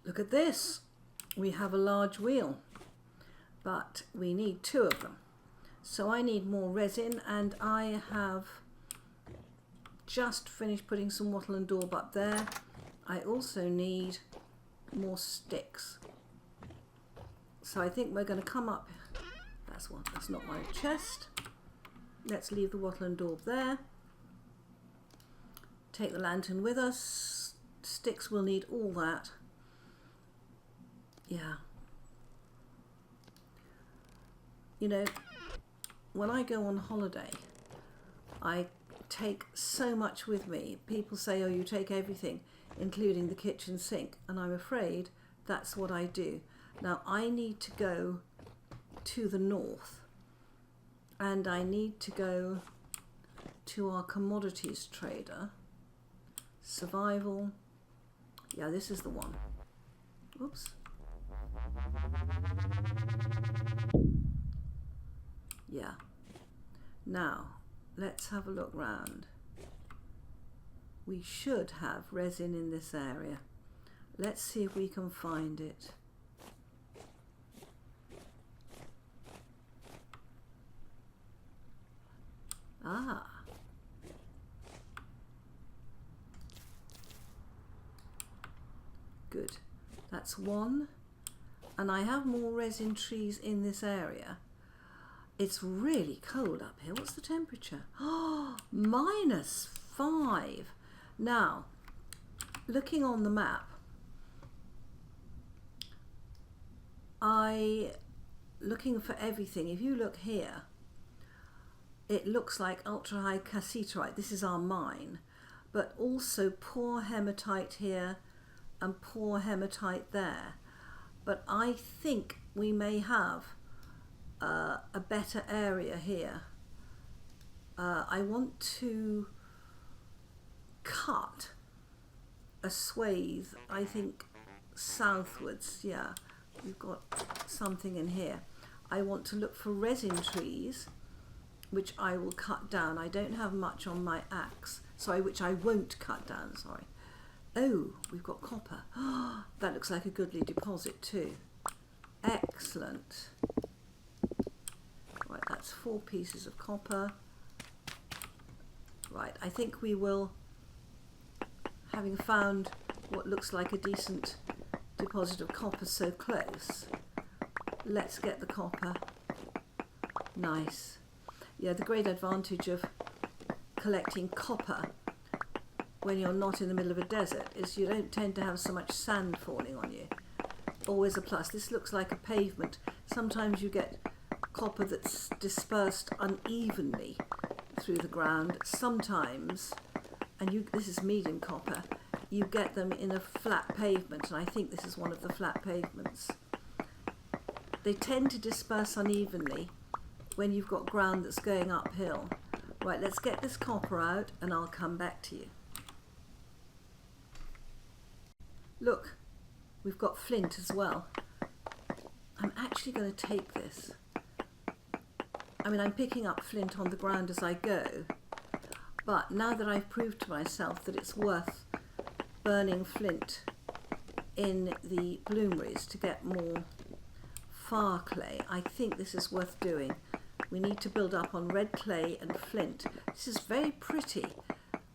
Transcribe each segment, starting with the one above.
Look at this. We have a large wheel, but we need 2 of them. So I need more resin, and I have just finished putting some wattle and daub up there. I also need more sticks. So I think we're going to come up. That's not my chest. Let's leave the wattle and daub there. Take the lantern with us. Sticks will need all that. Yeah. You know, when I go on holiday, I take so much with me. People say, oh, you take everything, including the kitchen sink. And I'm afraid that's what I do. Now, I need to go to the north, and I need to go to our commodities trader. Survival. Yeah, this is the one. Oops. Yeah. Now, let's have a look round. We should have resin in this area. Let's see if we can find it. Ah. Good. That's one. And I have more resin trees in this area. It's really cold up here. What's the temperature? Oh, -5. Now, looking on the map, looking for everything. If you look here, it looks like ultra high cassiterite. This is our mine, but also poor hematite here and poor hematite there. But I think we may have a better area here. I want to cut a swathe, I think, southwards. Yeah, we've got something in here. I want to look for resin trees, which I will cut down. I don't have much on my axe, sorry, which I won't cut down, sorry. Oh, we've got copper. Oh, that looks like a goodly deposit too. Excellent. Right, that's 4 pieces of copper. Right, I think we will, having found what looks like a decent deposit of copper so close, let's get the copper. Nice. Yeah, the great advantage of collecting copper when you're not in the middle of a desert is you don't tend to have so much sand falling on you. Always a plus. This looks like a pavement. Sometimes you get copper that's dispersed unevenly through the ground. Sometimes, and this is medium copper, you get them in a flat pavement, and I think this is one of the flat pavements. They tend to disperse unevenly when you've got ground that's going uphill. Right, let's get this copper out and I'll come back to you. Look, we've got flint as well. I'm actually going to take this. I mean, I'm picking up flint on the ground as I go, but now that I've proved to myself that it's worth burning flint in the bloomeries to get more far clay, I think this is worth doing. We need to build up on red clay and flint. This is very pretty.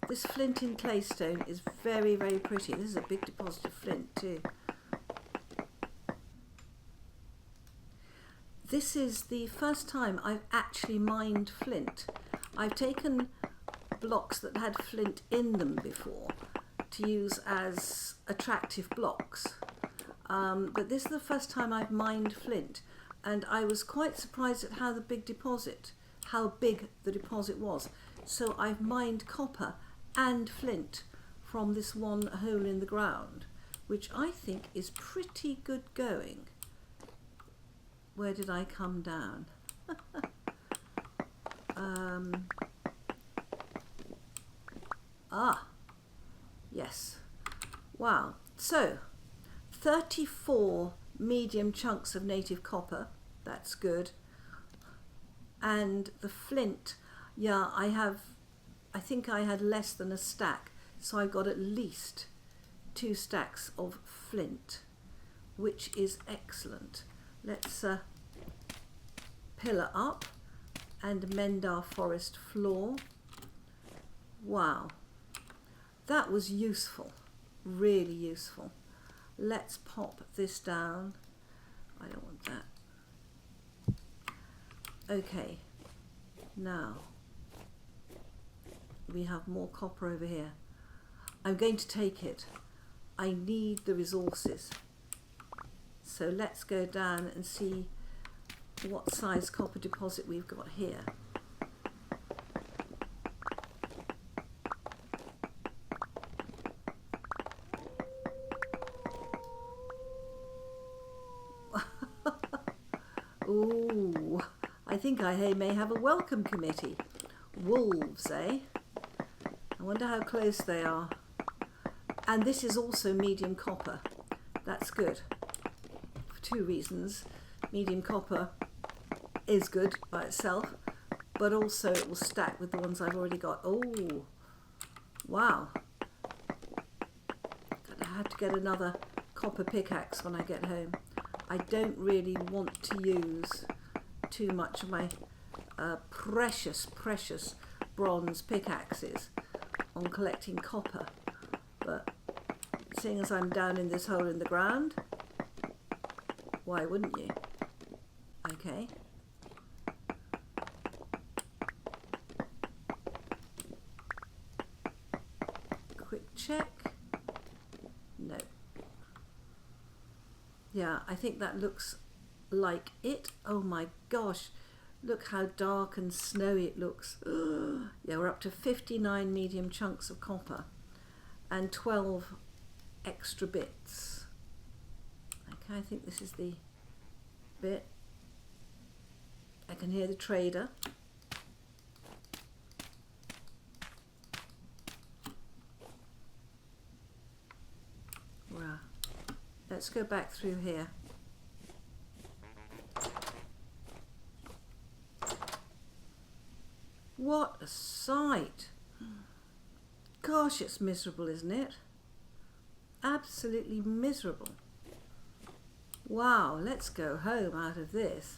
This flint in claystone is very, very pretty. This is a big deposit of flint too. This is the first time I've actually mined flint. I've taken blocks that had flint in them before to use as attractive blocks. But this is the first time I've mined flint, and I was quite surprised at how big the deposit was. So I've mined copper and flint from this one hole in the ground, which I think is pretty good going. Where did I come down? Yes. Wow. So 34 medium chunks of native copper. That's good. And the flint, yeah, I think I had less than a stack, so I got at least 2 stacks of flint. which is excellent. Let's pillar up and mend our forest floor. Wow, that was useful, really useful. Let's pop this down. I don't want that. Okay, now we have more copper over here. I'm going to take it. I need the resources. So let's go down and see what size copper deposit we've got here. Ooh, I think I may have a welcome committee. Wolves, eh? I wonder how close they are. And this is also medium copper. That's good. For two reasons. Medium copper is good by itself, but also it will stack with the ones I've already got. Oh, wow. I have to get another copper pickaxe when I get home. I don't really want to use too much of my precious bronze pickaxes on collecting copper, but seeing as I'm down in this hole in the ground, why wouldn't you? Okay. Quick check. No. Yeah, I think that looks like it. Oh my gosh, look how dark and snowy it looks. Yeah, we're up to 59 medium chunks of copper and 12 extra bits. Okay, I think this is the bit. I can hear the trader. Wow. Let's go back through here. What a sight! Gosh, it's miserable, isn't it? Absolutely miserable. Wow, let's go home out of this.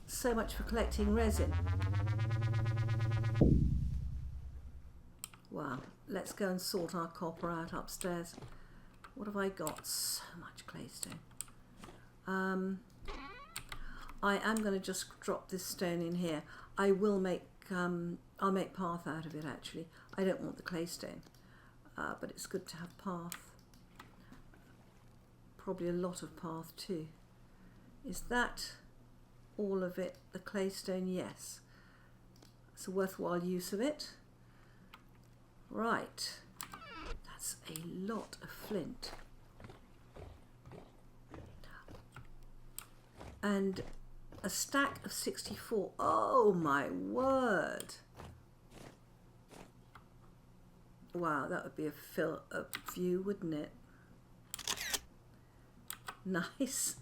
So much for collecting resin. Wow, let's go and sort our copper out upstairs. What have I got? So much claystone. I am going to just drop this stone in here. I will make, I'll make path out of it actually. I don't want the claystone, but it's good to have path. Probably a lot of path too. Is that all of it, the claystone? Yes. It's a worthwhile use of it. Right. That's a lot of flint. And a stack of 64. Oh my word. Wow, that would be a view, wouldn't it? Nice.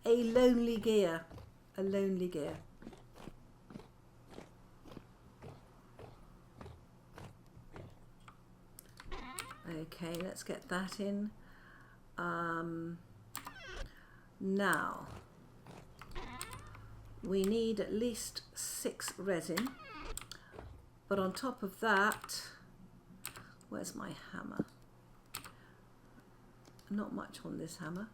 A lonely gear. A lonely gear. Okay, let's get that in. Now, we need at least 6 resin. But on top of that, where's my hammer? Not much on this hammer.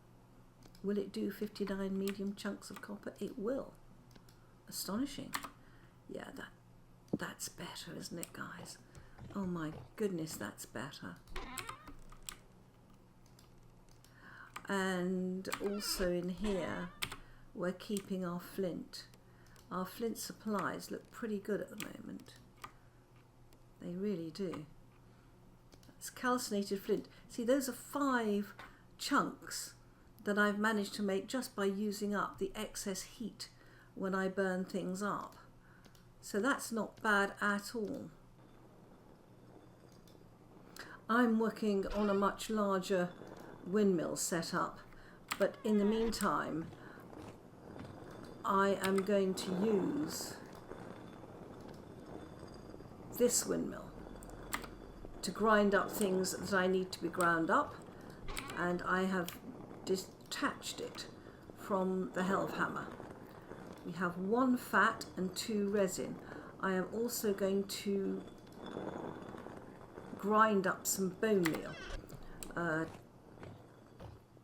Will it do 59 medium chunks of copper? It will. Astonishing. Yeah, that's better, isn't it, guys? Oh my goodness, that's better. And also in here, we're keeping our flint. Our flint supplies look pretty good at the moment. They really do. It's calcinated flint. See, those are 5 chunks that I've managed to make just by using up the excess heat when I burn things up. So that's not bad at all. I'm working on a much larger windmill setup, but in the meantime I am going to use this windmill to grind up things that I need to be ground up, and I have detached it from the helve hammer. We have 1 fat and 2 resin. I am also going to grind up some bone meal.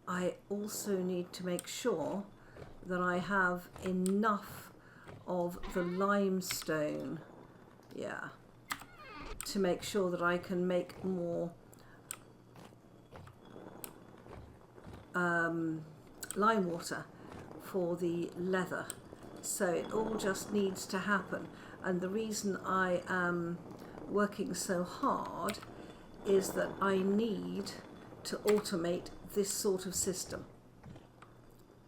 I also need to make sure that I have enough of the limestone, to make sure that I can make more lime water for the leather. So it all just needs to happen, and the reason I am working so hard is that I need to automate this sort of system.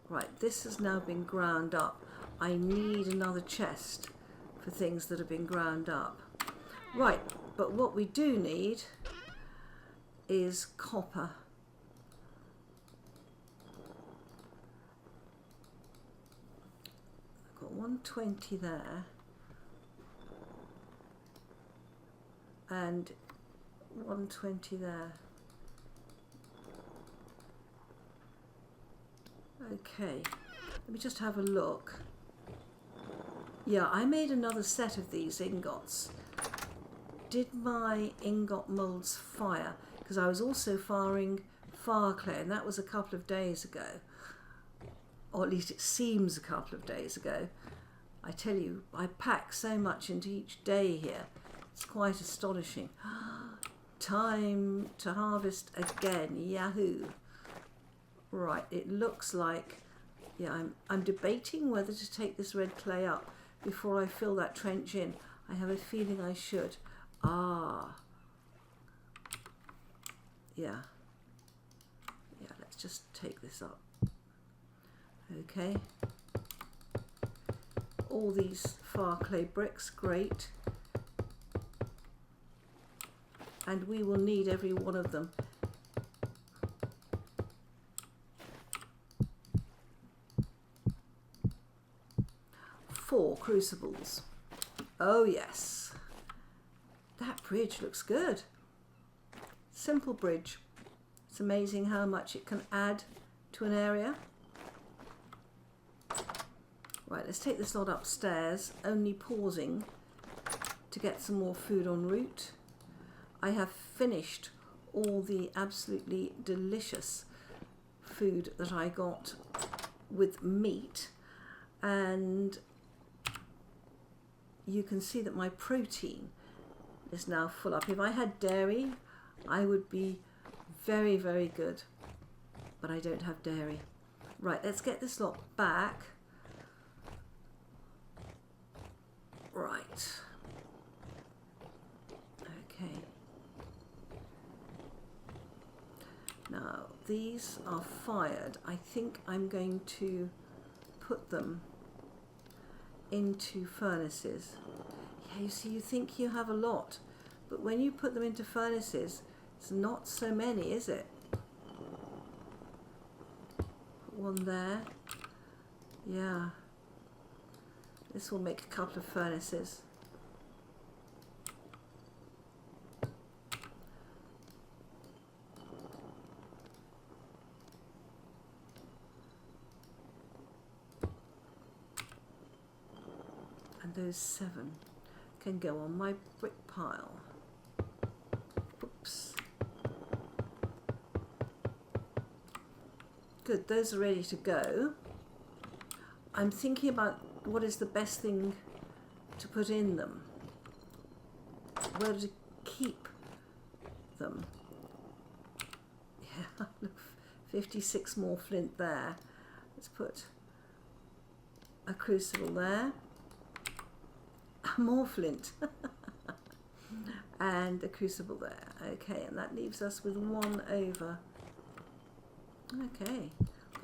Right, this has now been ground up. I need another chest for things that have been ground up. Right, but what we do need is copper. I've got 120 there and 120 there. Okay, let me just have a look. Yeah, I made another set of these ingots. Did my ingot moulds fire? Because I was also firing fire clay, and that was a couple of days ago. Or at least it seems a couple of days ago. I tell you, I pack so much into each day here. It's quite astonishing. Time to harvest again. Yahoo! Right, it looks like, I'm debating whether to take this red clay up before I fill that trench in. I have a feeling I should. Yeah, let's just take this up. Okay. All these fire clay bricks, great. And we will need every one of them. Four crucibles. Oh yes. That bridge looks good. Simple bridge. It's amazing how much it can add to an area. Right, let's take this lot upstairs, only pausing to get some more food en route. I have finished all the absolutely delicious food that I got with meat, and you can see that my protein is now full up. If I had dairy, I would be very, very good, but I don't have dairy. Right, let's get this lot back. Right. Okay. Now, these are fired. I think I'm going to put them into furnaces. Yeah, you see, you think you have a lot, but when you put them into furnaces, it's not so many, is it? Put one there. Yeah. This will make a couple of furnaces. And those 7 can go on my brick pile. Oops. Good, those are ready to go. I'm thinking about what is the best thing to put in them, where to keep them. Yeah, look, 56 more flint there. Let's put a crucible there, more flint, and a crucible there. Okay, and that leaves us with 1 over. Okay,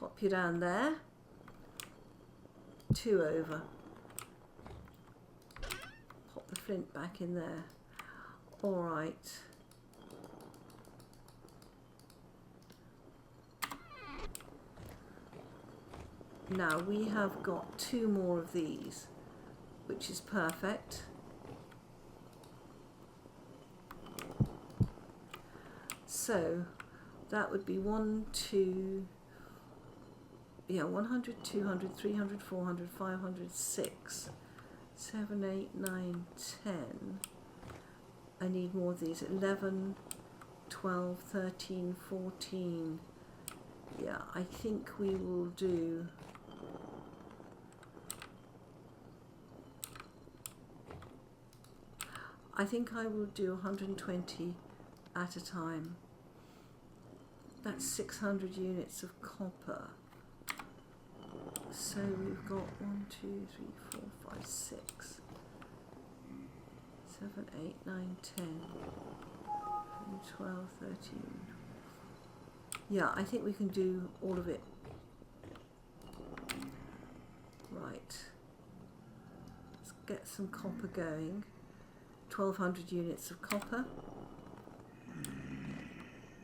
pop you down there. 2 over. Pop the flint back in there. All right. Now we have got 2 more of these, which is perfect. So that would be 1, 2, yeah, 100, 200, 300, 400, 500, 6, 7, 8, 9, 10. I need more of these. 11, 12, 13, 14. Yeah, I think we will do... I think I will do 120 at a time. That's 600 units of copper. So we've got 1, 2, 3, 4, 5, 6, 7, 8, 9, 10, 12, 13. Yeah, I think we can do all of it. Right. Let's get some copper going. 1,200 units of copper.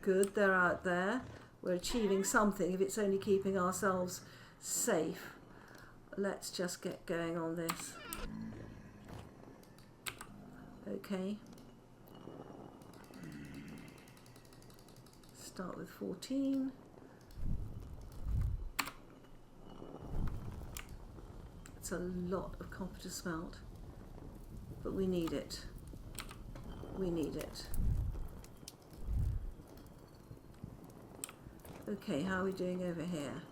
Good, they're out there. We're achieving something if it's only keeping ourselves safe. Let's just get going on this. Okay. Start with 14. It's a lot of copper to smelt, but we need it. We need it. Okay, how are we doing over here?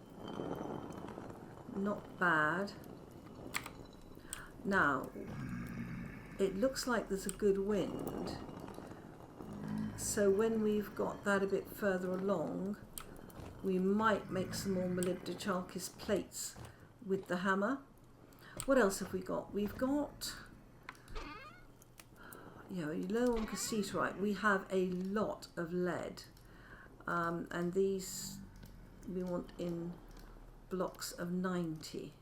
Not bad. Now, it looks like there's a good wind. So when we've got that a bit further along, we might make some more molybdechalkis plates with the hammer. What else have we got? We've got, you know, low on cassiterite. We have a lot of lead. And these we want in blocks of 90.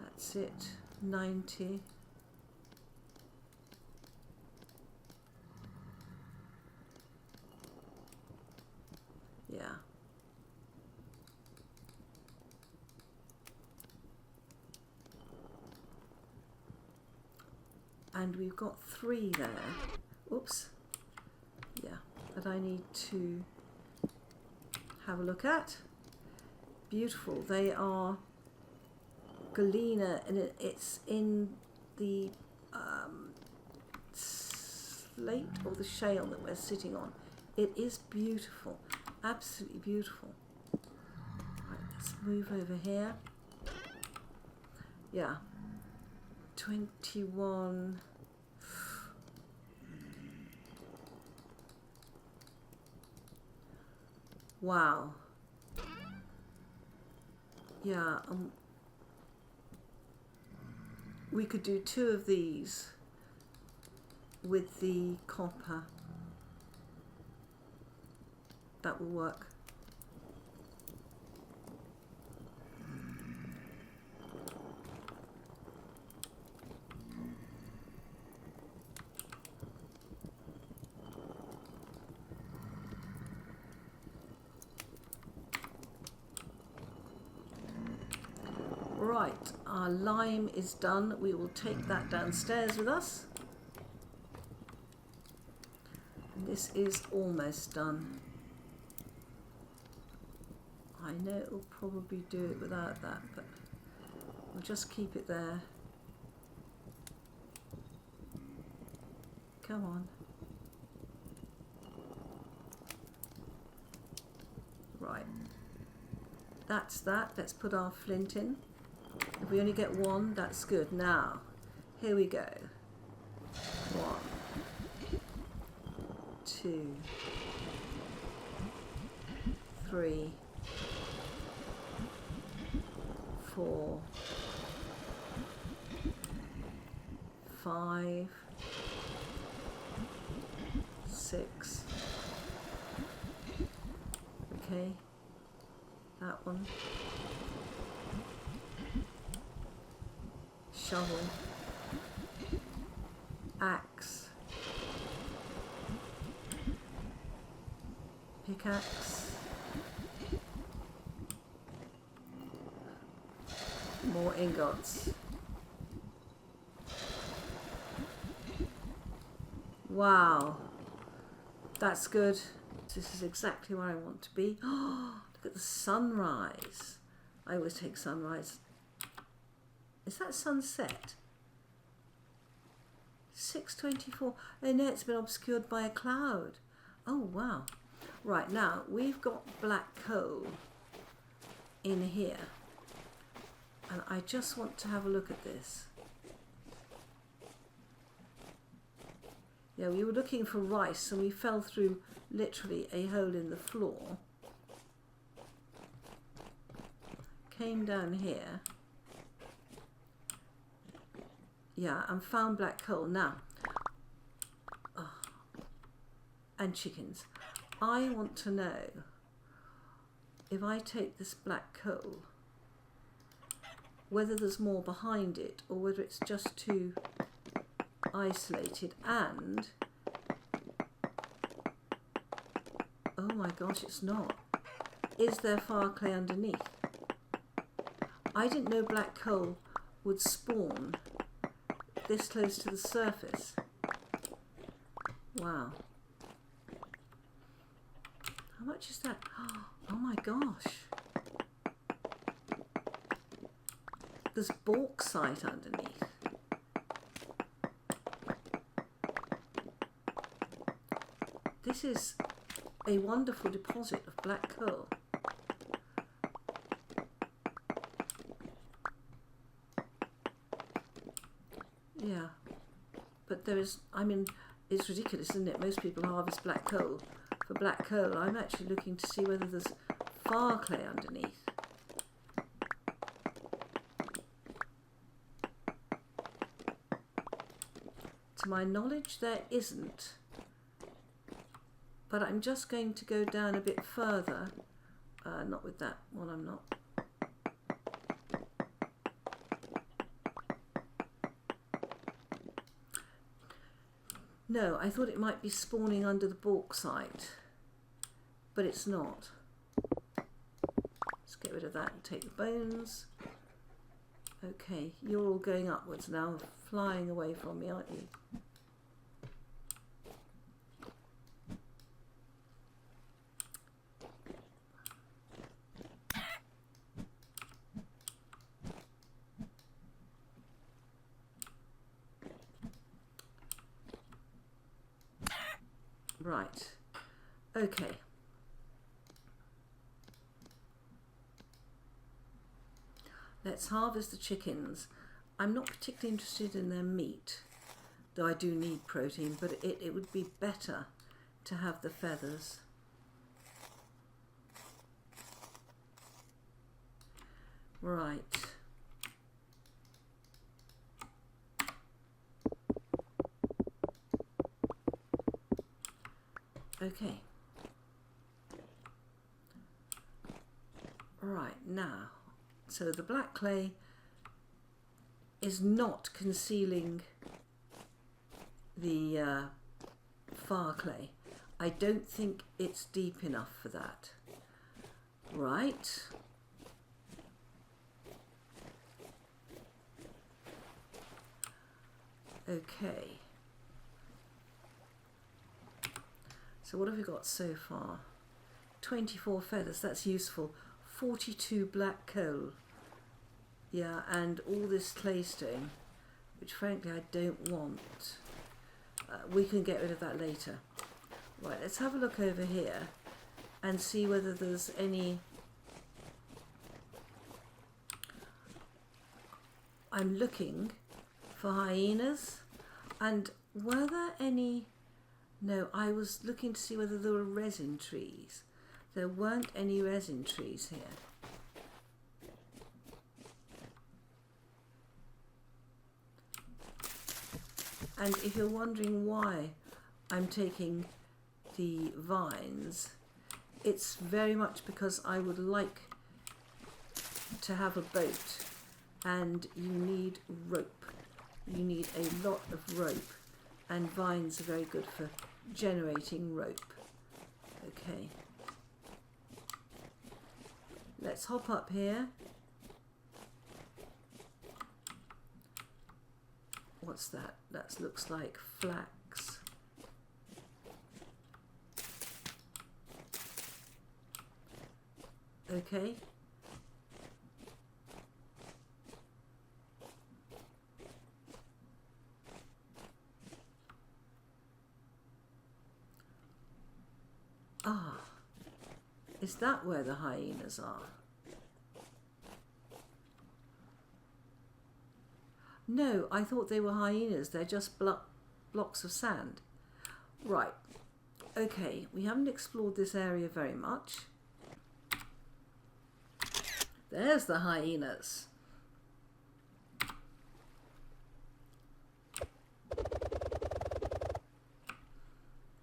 That's it, 90. Yeah. And we've got 3 there. Oops. Yeah, that I need to have a look at. Beautiful. They are galena, and it's in the slate or the shale that we're sitting on. It is beautiful, absolutely beautiful. Right, let's move over here. Yeah, 21. Wow. Yeah, we could do 2 of these with the copper. That will work. Right, our lime is done. We will take that downstairs with us. And this is almost done. I know it will probably do it without that, but we'll just keep it there. Come on. Right. That's that. Let's put our flint in. If we only get 1, that's good. Now, here we go. 1, 2, 3, 4, 5, 6. Okay, that one. Shovel, axe, pickaxe, more ingots. Wow, that's good. This is exactly where I want to be. Oh, look at the sunrise. I always take sunrise. Is that sunset? 6:24. Oh no, it's been obscured by a cloud. Oh wow. Right, now we've got black coal in here. And I just want to have a look at this. Yeah, we were looking for rice and we fell through literally a hole in the floor. Came down here. Yeah, and found black coal. Now, and chickens. I want to know if I take this black coal, whether there's more behind it or whether it's just too isolated. And oh my gosh, it's not. Is there fire clay underneath? I didn't know black coal would spawn this close to the surface. Wow. How much is that? Oh my gosh. There's bauxite underneath. This is a wonderful deposit of black coal. Yeah, but there is, I mean, it's ridiculous, isn't it? Most people harvest black coal for black coal. I'm actually looking to see whether there's fire clay underneath. To my knowledge, there isn't. But I'm just going to go down a bit further. Not with that one, I'm not. No, I thought it might be spawning under the bauxite, but it's not. Let's get rid of that and take the bones. Okay, you're all going upwards now, flying away from me, aren't you? Right, okay. Let's harvest the chickens. I'm not particularly interested in their meat, though I do need protein, but it would be better to have the feathers. Right. Okay. Right, now, so the black clay is not concealing the fire clay. I don't think it's deep enough for that. Right. Okay. So what have we got so far? 24 feathers, that's useful. 42 black coal. Yeah, and all this claystone, which frankly I don't want. We can get rid of that later. Right, let's have a look over here and see whether there's any... I'm looking for hyenas, and were there any... No, I was looking to see whether there were resin trees. There weren't any resin trees here. And if you're wondering why I'm taking the vines, it's very much because I would like to have a boat, and you need rope. You need a lot of rope, and vines are very good for generating rope. Okay. Let's hop up here. What's that? That looks like flax. Okay. Ah, is that where the hyenas are? No, I thought they were hyenas. They're just blocks of sand. Right. Okay, we haven't explored this area very much. There's the hyenas.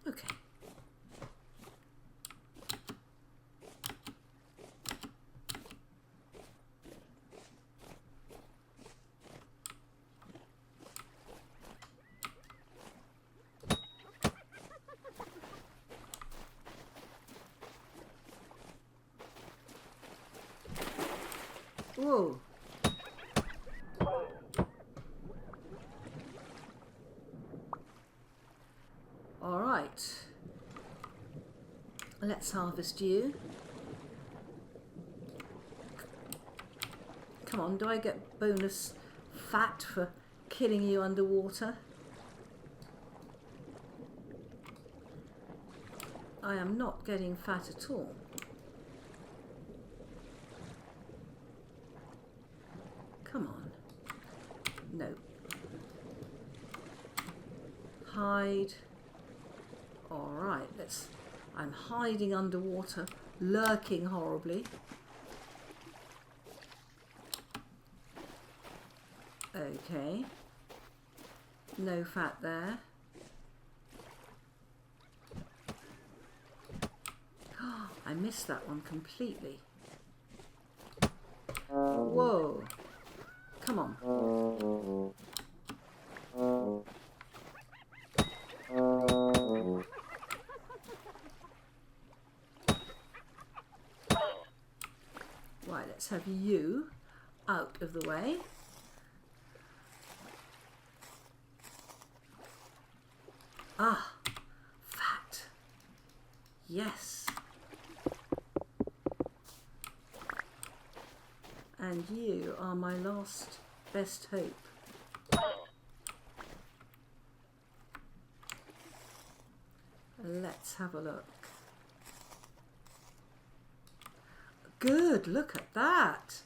Okay. Whoa. All right. Let's harvest you. Come on, do I get bonus fat for killing you underwater? I am not getting fat at all. Come on. No. Hide. All right, I'm hiding underwater, lurking horribly. Okay. No fat there. I missed that one completely. Whoa. Come on. Right, let's have you out of the way. Ah, fat. Yes. And you are my last best hope. Let's have a look. Good, look at that.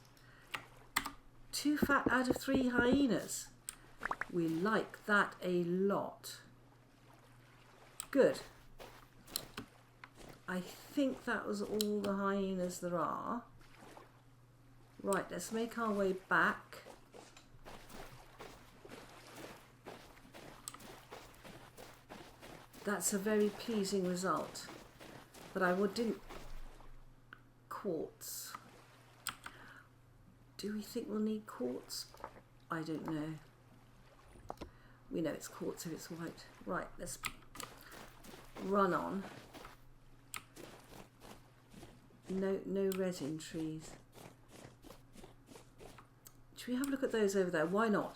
2 fat out of 3 hyenas. We like that a lot. Good. I think that was all the hyenas there are. Right, let's make our way back. That's a very pleasing result. But I didn't quartz. Do we think we'll need quartz? I don't know. We know it's quartz if it's white. Right, let's run on. No resin trees. Should we have a look at those over there? Why not?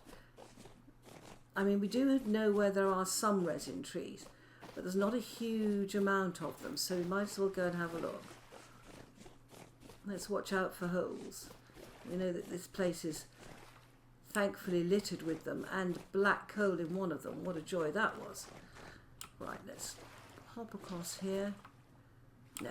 I mean, we do know where there are some resin trees, but there's not a huge amount of them, so we might as well go and have a look. Let's watch out for holes. We know that this place is thankfully littered with them, and black coal in one of them. What a joy that was. Right, let's hop across here. No.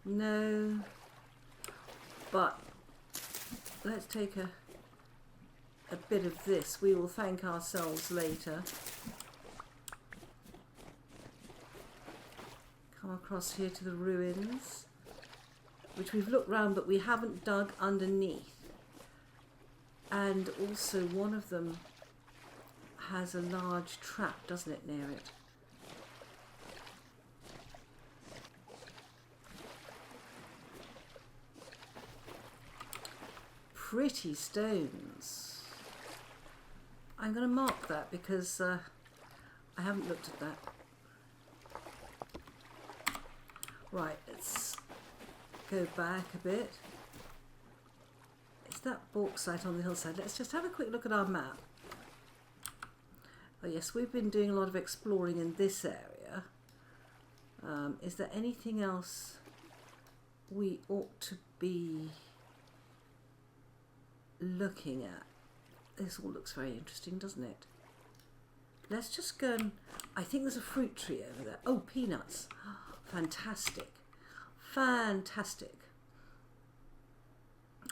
No, but let's take a bit of this. We will thank ourselves later. Come across here to the ruins, which we've looked round, but we haven't dug underneath. And also one of them has a large trap, doesn't it, near it? Pretty stones. I'm going to mark that because I haven't looked at that. Right, let's go back a bit. that bauxite on the hillside. Let's just have a quick look at our map. Oh yes, we've been doing a lot of exploring in this area. Is there anything else we ought to be looking at? This all looks very interesting, doesn't it? Let's just go and... I think there's a fruit tree over there. Oh, peanuts. Fantastic. Fantastic.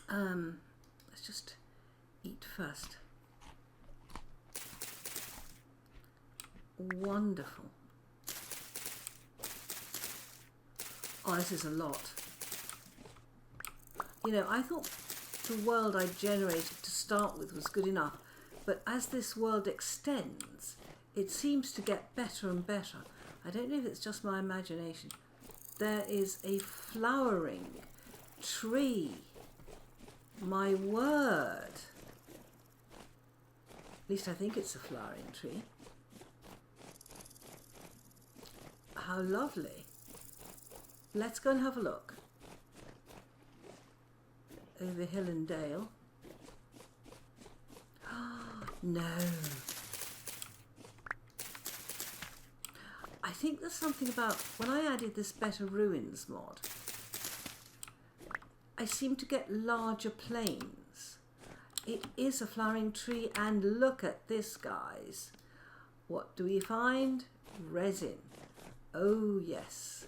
Let's just eat first. Wonderful. Oh, this is a lot. You know, I thought the world I generated to start with was good enough, but as this world extends, it seems to get better and better. I don't know if it's just my imagination. There is a flowering tree. My word. At least I think it's a flowering tree. How lovely. Let's go and have a look. Over hill and dale. No. I think there's something about when I added this BetterRuins mod, I seem to get larger planes. It is a flowering tree, and look at this, guys. What do we find? Resin. Oh yes.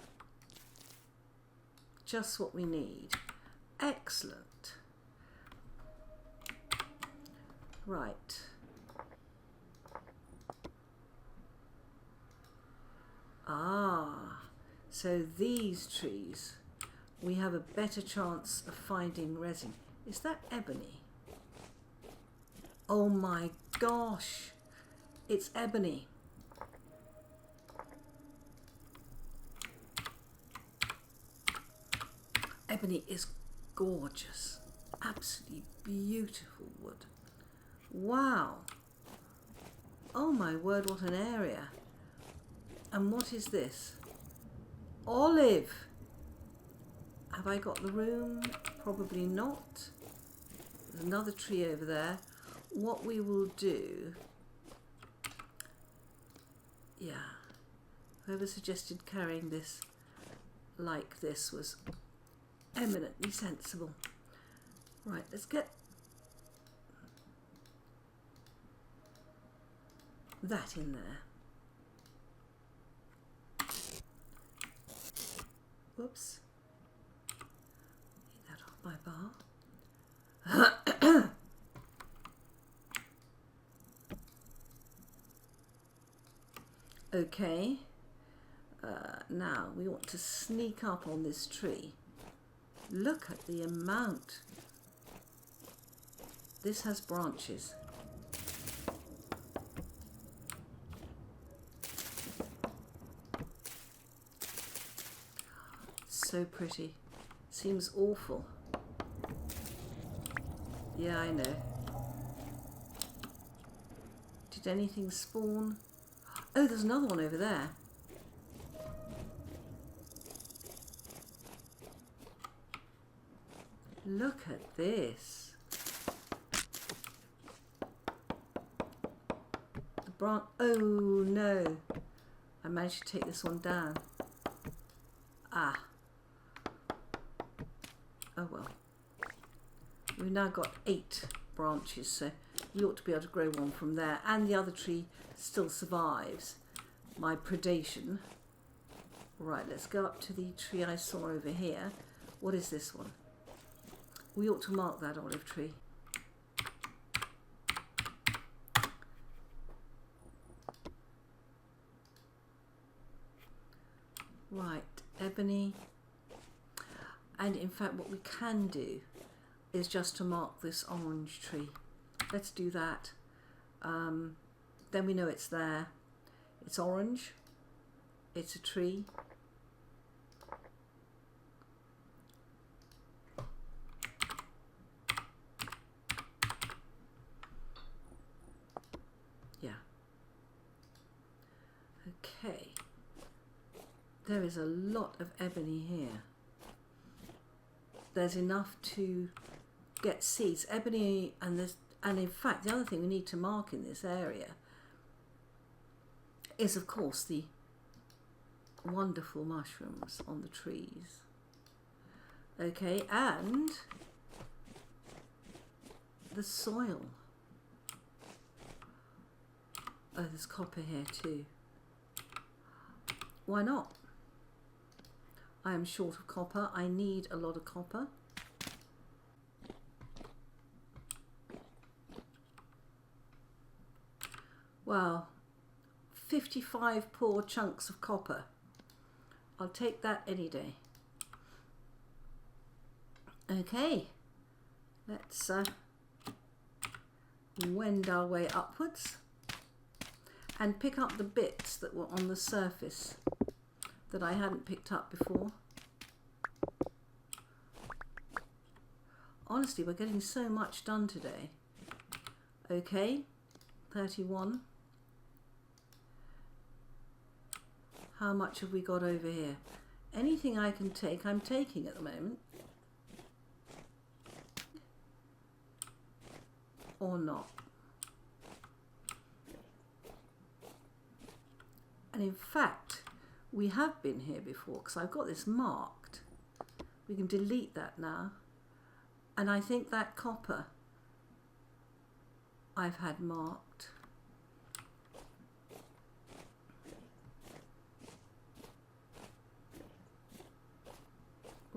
Just what we need. Excellent. Right. Ah, so these trees, we have a better chance of finding resin. Is that ebony? Oh my gosh, it's ebony. Ebony is gorgeous, absolutely beautiful wood. Wow. Oh my word, what an area. And what is this? Olive. Have I got the room? Probably not. There's another tree over there. What we will do... Yeah. Whoever suggested carrying this like this was eminently sensible. Right, let's get that in there. Whoops. Get that off my bar. Okay. Now we want to sneak up on this tree. Look at the amount. This has branches. So pretty. Seems awful. Yeah, I know. Did anything spawn? Oh, there's another one over there. Look at this. The branch. Oh no. I managed to take this one down. Ah. Oh well. We've now got 8 branches, so you ought to be able to grow one from there. And the other tree still survives my predation. Right, let's go up to the tree I saw over here. What is this one? We ought to mark that olive tree. Right, ebony. And in fact what we can do is just to mark this orange tree. Let's do that. Then we know it's there. It's orange. It's a tree. Yeah. Okay. There is a lot of ebony here. There's enough to get seeds. Ebony and this, and in fact the other thing we need to mark in this area is of course the wonderful mushrooms on the trees. Okay, and the soil. Oh, there's copper here too. Why not? I am short of copper. I need a lot of copper. Wow, 55 poor chunks of copper. I'll take that any day. Okay, let's wend our way upwards and pick up the bits that were on the surface that I hadn't picked up before. Honestly, we're getting so much done today. Okay, 31. How much have we got over here? Anything I can take, I'm taking at the moment. Or not. And in fact, we have been here before because I've got this marked. We can delete that now. And I think that copper I've had marked.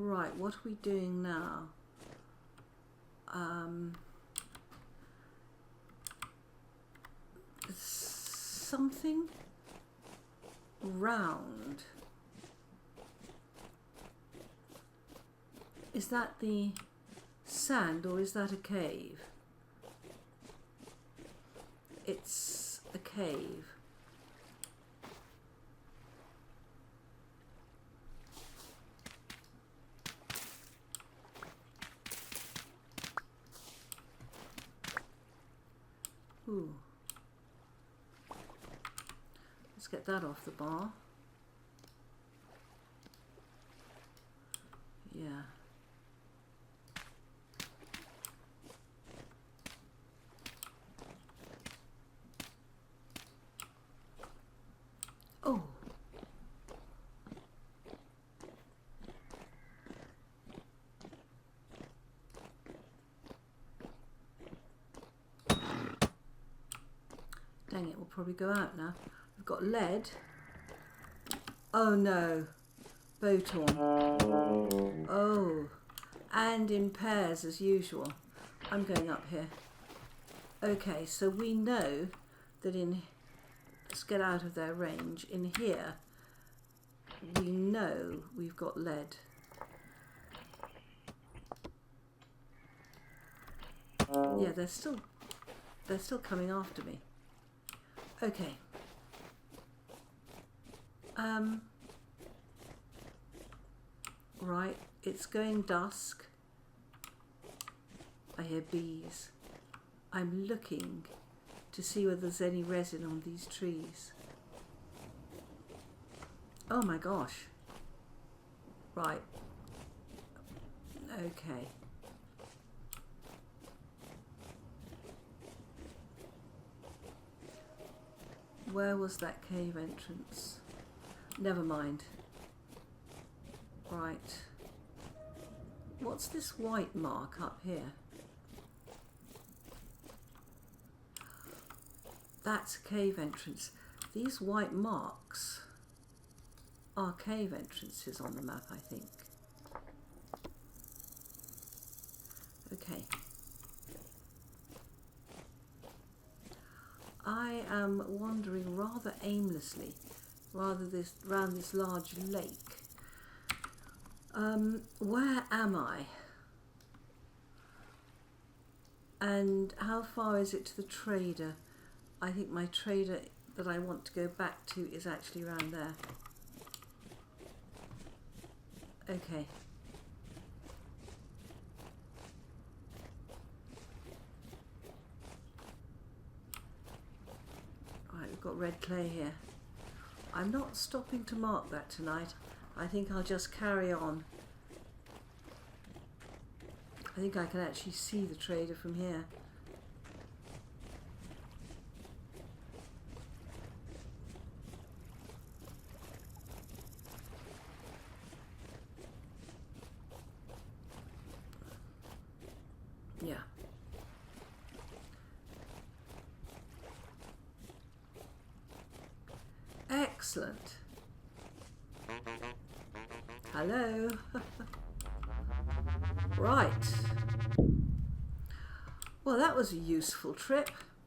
Right, what are we doing now? Something round. Is that the sand or is that a cave? It's a cave. Ooh. Let's get that off the bar. Yeah. Oh. Dang it, we'll probably go out now. We've got lead. Oh no. Bowthorn. Oh. And in pairs as usual. I'm going up here. Okay, so we know that in... Let's get out of their range. In here, we know we've got lead. Yeah, they're still coming after me. Okay. Right, it's going dusk. I hear bees. I'm looking to see whether there's any resin on these trees. Oh my gosh. Right. Okay. Where was that cave entrance? Never mind. Right. What's this white mark up here? That's a cave entrance. These white marks are cave entrances on the map, I think. Okay. I am wandering rather aimlessly, around this large lake. Where am I? And how far is it to the trader? I think my trader that I want to go back to is actually around there. Okay. Right, we've got red clay here. I'm not stopping to mark that tonight. I think I'll just carry on. I think I can actually see the trader from here. Yeah. Excellent. Hello. Right. Well, that was a useful trip.